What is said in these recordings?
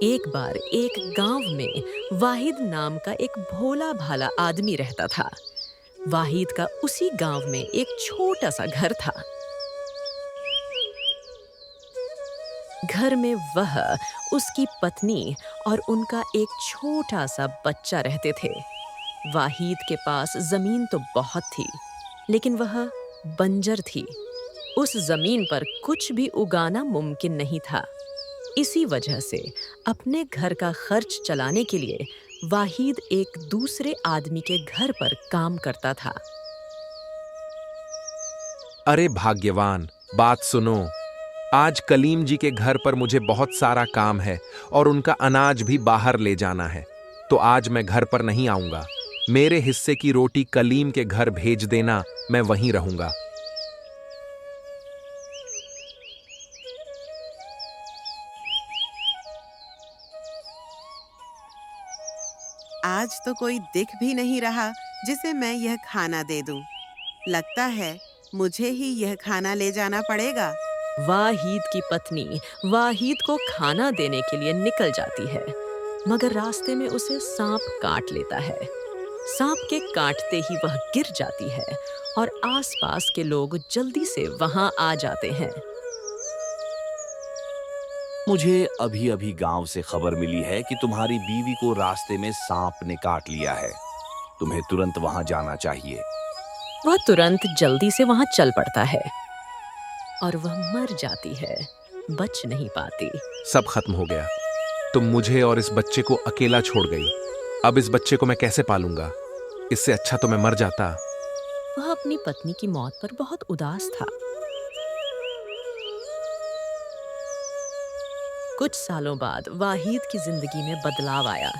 एक बार एक गांव में वाहिद नाम का एक भोला भाला आदमी रहता था। वाहिद का उसी गांव में एक छोटा सा घर था। घर में वह, उसकी पत्नी और उनका एक छोटा सा बच्चा रहते थे। वाहिद के पास जमीन तो बहुत थी, लेकिन वह बंजर थी। उस जमीन पर कुछ भी उगाना मुमकिन नहीं था। इसी वजह से अपने घर का खर्च चलाने के लिए वाहिद एक दूसरे आदमी के घर पर काम करता था। अरे भाग्यवान, बात सुनो। आज कलीम जी के घर पर मुझे बहुत सारा काम है और उनका अनाज भी बाहर ले जाना है, तो आज मैं घर पर नहीं आऊंगा। मेरे हिस्से की रोटी कलीम के घर भेज देना, मैं वहीं रहूंगा। आज तो कोई दिख भी नहीं रहा जिसे मैं यह खाना दे दूं। लगता है मुझे ही यह खाना ले जाना पड़ेगा। वाहिद की पत्नी वाहिद को खाना देने के लिए निकल जाती है, मगर रास्ते में उसे सांप काट लेता है। सांप के काटते ही वह गिर जाती है और आसपास के लोग जल्दी से वहां आ जाते हैं। मुझे अभी अभी गांव से खबर मिली है कि तुम्हारी बीवी को रास्ते में सांप ने काट लिया है। तुम्हें तुरंत वहां जाना चाहिए। वह तुरंत जल्दी से वहां चल पड़ता है और वह मर जाती है, बच नहीं पाती। सब खत्म हो गया। तुम मुझे और इस बच्चे को अकेला छोड़ गई। अब इस बच्चे को मैं कैसे पालूंगा? इससे अच्छा तो मैं मर जाता। वह अपनी पत्नी की मौत पर बहुत उदास था। कुछ सालों बाद वाहिद की जिंदगी में बदलाव आया।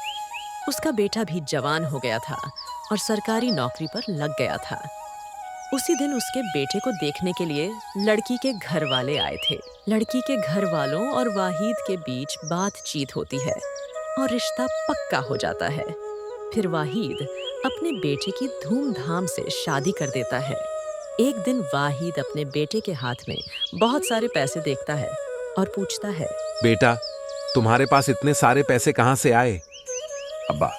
उसका बेटा भी जवान हो गया था और सरकारी नौकरी पर लग गया था। उसी दिन उसके बेटे को देखने के लिए लड़की के घर वाले आए थे। लड़की के घर वालों और वाहिद के बीच बातचीत होती है और रिश्ता पक्का हो जाता है। फिर वाहिद अपने बेटे की धूमधाम से शादी कर देता है। एक दिन वाहिद अपने बेटे के हाथ में बहुत सारे पैसे देखता है और पूछता है, बेटा, तुम्हारे पास इतने सारे पैसे कहां से आए? अब्बा,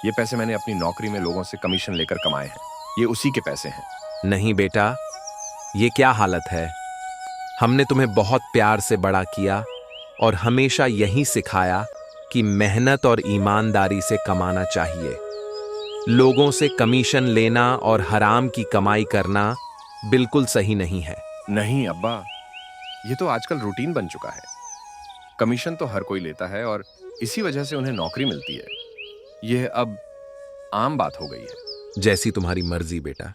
ये पैसे मैंने अपनी नौकरी में लोगों से कमीशन लेकर कमाए हैं। ये उसी के पैसे हैं। नहीं बेटा, ये क्या हालत है? हमने तुम्हें बहुत प्यार से बड़ा किया और हमेशा यही सिखाया कि मेहनत और ईमानदारी से कमाना चाहिए। लोगों से कमीशन लेना और हराम की कमाई करना बिल्कुल सही नहीं है। नहीं अब्बा, ये तो आजकल रूटीन बन चुका है। कमीशन तो हर कोई लेता है और इसी वजह से उन्हें नौकरी मिलती है। यह अब आम बात हो गई है। जैसी तुम्हारी मर्जी बेटा,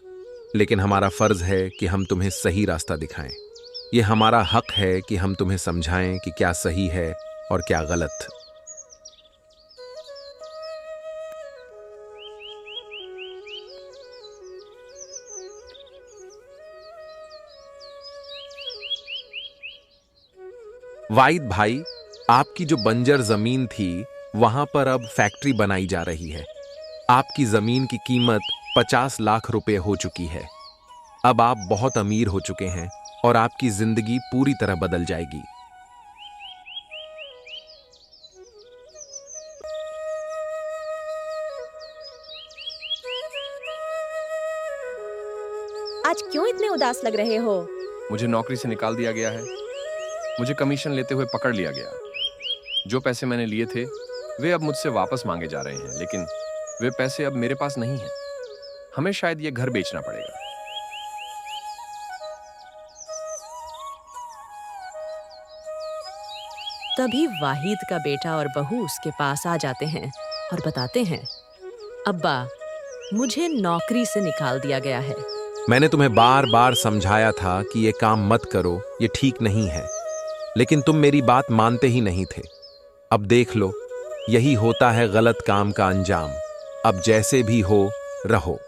लेकिन हमारा फर्ज है कि हम तुम्हें सही रास्ता दिखाएं। ये हमारा हक है कि हम तुम्हें समझाएं कि क्या सही है और क्या गलत। वाहिद भाई, आपकी जो बंजर जमीन थी वहां पर अब फैक्ट्री बनाई जा रही है। आपकी जमीन की कीमत 50 लाख रुपए हो चुकी है। अब आप बहुत अमीर हो चुके हैं और आपकी जिंदगी पूरी तरह बदल जाएगी। आज क्यों इतने उदास लग रहे हो? मुझे नौकरी से निकाल दिया गया है। मुझे कमीशन लेते हुए पकड़ लिया गया। जो पैसे मैंने लिए थे वे अब मुझसे वापस मांगे जा रहे हैं, लेकिन वे पैसे अब मेरे पास नहीं हैं। हमें शायद ये घर बेचना पड़ेगा। तभी वाहिद का बेटा और बहू उसके पास आ जाते हैं और बताते हैं, अब्बा, मुझे नौकरी से निकाल दिया गया है। मैंने तुम्हें बार बार समझाया था कि ये काम मत करो, ये ठीक नहीं है, लेकिन तुम मेरी बात मानते ही नहीं थे। अब देख लो, यही होता है गलत काम का अंजाम। अब जैसे भी हो, रहो।